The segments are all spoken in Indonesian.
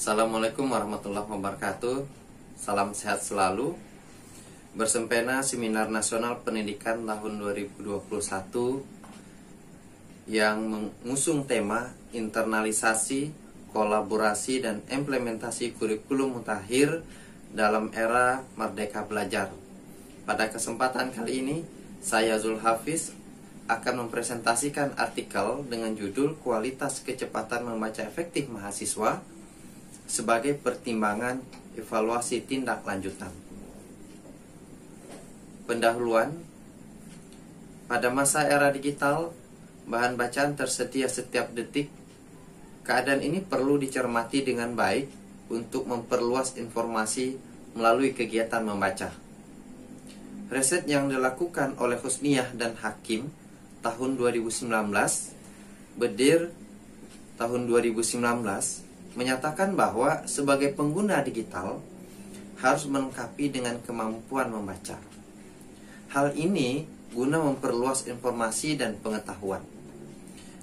Assalamualaikum warahmatullahi wabarakatuh. Salam sehat selalu. Bersempena Seminar Nasional Pendidikan tahun 2021 yang mengusung tema internalisasi, kolaborasi, dan implementasi kurikulum mutakhir dalam era Merdeka Belajar. Pada kesempatan kali ini, saya Zul Hafiz akan mempresentasikan artikel dengan judul Kualitas Kecepatan Membaca Efektif Mahasiswa sebagai pertimbangan evaluasi tindak lanjutan. Pendahuluan. Pada masa era digital, bahan bacaan tersedia setiap detik. Keadaan ini perlu dicermati dengan baik untuk memperluas informasi melalui kegiatan membaca. Riset yang dilakukan oleh Husniyah dan Hakim tahun 2019, Bedir tahun 2019, menyatakan bahwa sebagai pengguna digital harus melengkapi dengan kemampuan membaca. Hal ini guna memperluas informasi dan pengetahuan.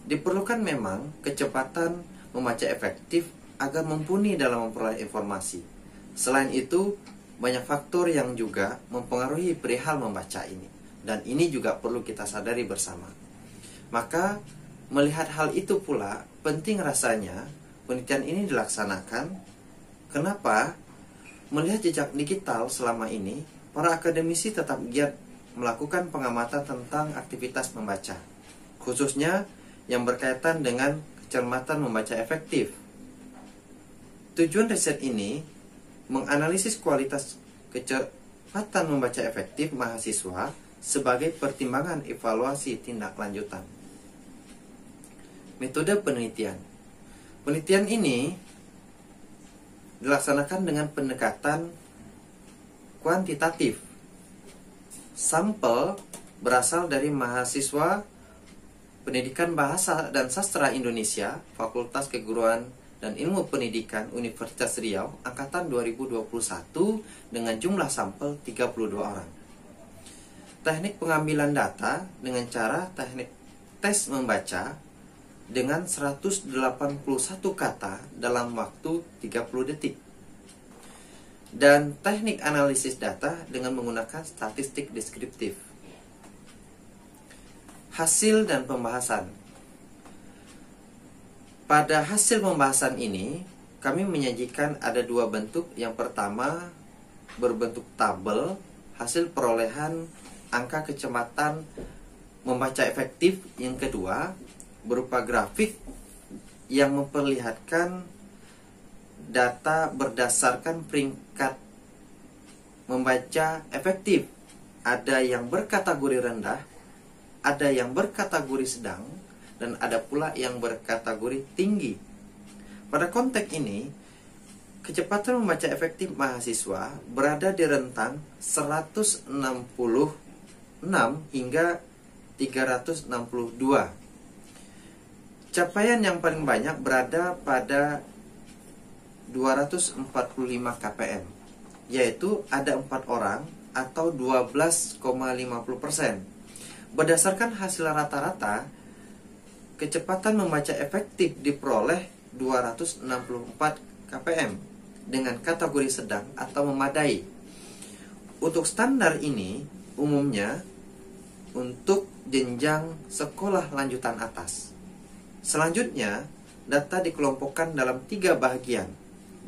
Diperlukan memang kecepatan membaca efektif agar mumpuni dalam memperoleh informasi. Selain itu, banyak faktor yang juga mempengaruhi perihal membaca ini, dan ini juga perlu kita sadari bersama. Maka, melihat hal itu pula, penting rasanya penelitian ini dilaksanakan. Kenapa? Melihat jejak digital selama ini, para akademisi tetap giat melakukan pengamatan tentang aktivitas membaca, khususnya yang berkaitan dengan kecermatan membaca efektif. Tujuan riset ini menganalisis kualitas kecepatan membaca efektif mahasiswa sebagai pertimbangan evaluasi tindak lanjutan. Metode penelitian. Penelitian ini dilaksanakan dengan pendekatan kuantitatif. Sampel berasal dari mahasiswa Pendidikan Bahasa dan Sastra Indonesia, Fakultas Keguruan dan Ilmu Pendidikan Universitas Riau, angkatan 2021 dengan jumlah sampel 32 orang. Teknik pengambilan data dengan cara teknik tes membaca dengan 181 kata dalam waktu 30 detik. Dan teknik analisis data dengan menggunakan statistik deskriptif. Hasil dan pembahasan. Pada hasil pembahasan ini, kami menyajikan ada dua bentuk. Yang pertama, berbentuk tabel, hasil perolehan angka kecepatan membaca efektif. Yang kedua, berupa grafik yang memperlihatkan data berdasarkan peringkat membaca efektif. Ada yang berkategori rendah, ada yang berkategori sedang, dan ada pula yang berkategori tinggi. Pada konteks ini, kecepatan membaca efektif mahasiswa berada di rentang 166 hingga 362. Capaian yang paling banyak berada pada 245 kpm, yaitu ada 4 orang atau 12,50%. Berdasarkan hasil rata-rata, kecepatan membaca efektif diperoleh 264 kpm dengan kategori sedang atau memadai. Untuk standar ini umumnya untuk jenjang sekolah lanjutan atas. Selanjutnya, data dikelompokkan dalam 3 bagian,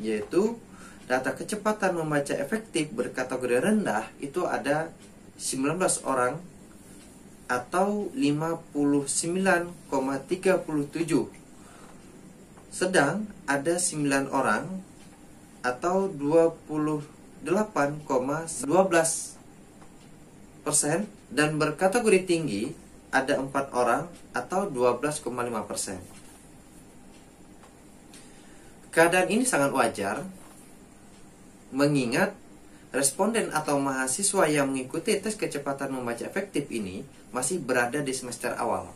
yaitu data kecepatan membaca efektif berkategori rendah itu ada 19 orang atau 59,37. Sedang ada 9 orang atau 28,12%, dan berkategori tinggi ada 4 orang atau 12,5%. Keadaan ini sangat wajar mengingat responden atau mahasiswa yang mengikuti tes kecepatan membaca efektif ini masih berada di semester awal.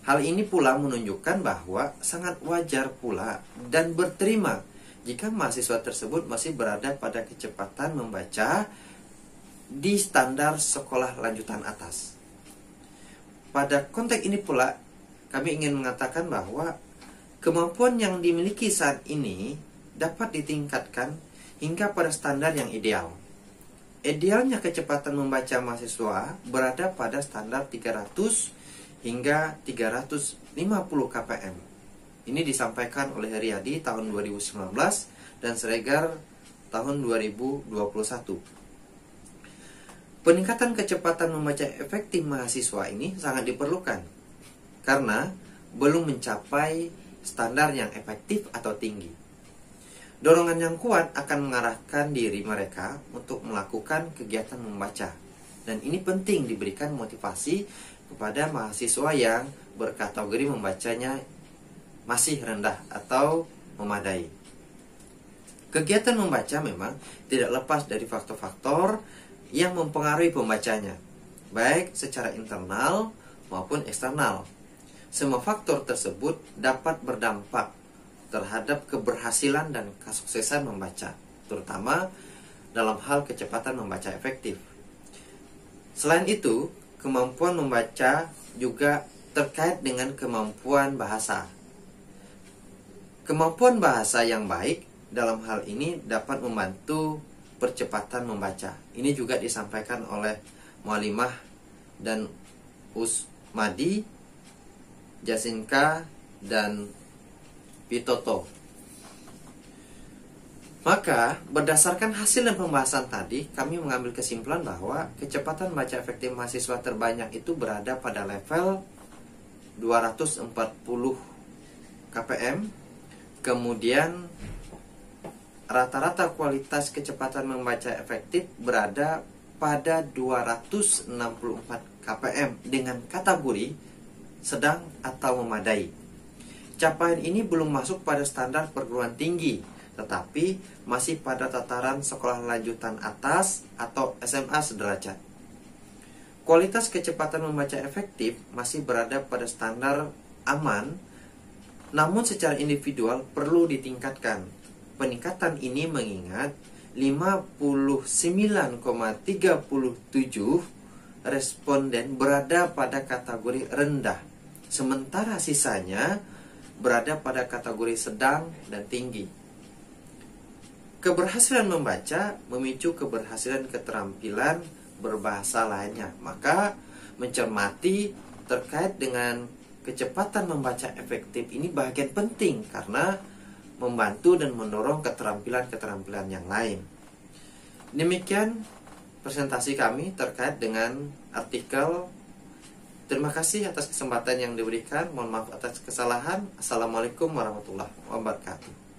Hal ini pula menunjukkan bahwa sangat wajar pula dan berterima jika mahasiswa tersebut masih berada pada kecepatan membaca di standar sekolah lanjutan atas. Pada konteks ini pula, kami ingin mengatakan bahwa kemampuan yang dimiliki saat ini dapat ditingkatkan hingga pada standar yang ideal. Idealnya kecepatan membaca mahasiswa berada pada standar 300 hingga 350 kpm. Ini disampaikan oleh Riyadi tahun 2019 dan Sregar tahun 2021. Peningkatan kecepatan membaca efektif mahasiswa ini sangat diperlukan karena belum mencapai standar yang efektif atau tinggi. Dorongan yang kuat akan mengarahkan diri mereka untuk melakukan kegiatan membaca. Dan ini penting diberikan motivasi kepada mahasiswa yang berkategori membacanya masih rendah atau memadai. Kegiatan membaca memang tidak lepas dari faktor-faktor yang mempengaruhi pembacanya, baik secara internal maupun eksternal. Semua faktor tersebut dapat berdampak terhadap keberhasilan dan kesuksesan membaca, terutama dalam hal kecepatan membaca efektif. Selain itu, kemampuan membaca juga terkait dengan kemampuan bahasa. Kemampuan bahasa yang baik dalam hal ini dapat membantu percepatan membaca. Ini juga disampaikan oleh Mualimah dan Usmadi, Jasinka, dan Pitoto. Maka, berdasarkan hasil dan pembahasan tadi, kami mengambil kesimpulan bahwa kecepatan baca efektif mahasiswa terbanyak itu berada pada level 240 kpm. Kemudian, rata-rata kualitas kecepatan membaca efektif berada pada 264 kpm dengan kategori sedang atau memadai. Capaian ini belum masuk pada standar perguruan tinggi, tetapi masih pada tataran sekolah lanjutan atas atau SMA sederajat. Kualitas kecepatan membaca efektif masih berada pada standar aman, namun secara individual perlu ditingkatkan. Peningkatan ini mengingat 59,37 responden berada pada kategori rendah, sementara sisanya berada pada kategori sedang dan tinggi. Keberhasilan membaca memicu keberhasilan keterampilan berbahasa lainnya. Maka mencermati terkait dengan kecepatan membaca efektif ini bagian penting karena membantu dan mendorong keterampilan-keterampilan yang lain. Demikian presentasi kami terkait dengan artikel. Terima kasih atas kesempatan yang diberikan. Mohon maaf atas kesalahan. Assalamualaikum warahmatullahi wabarakatuh.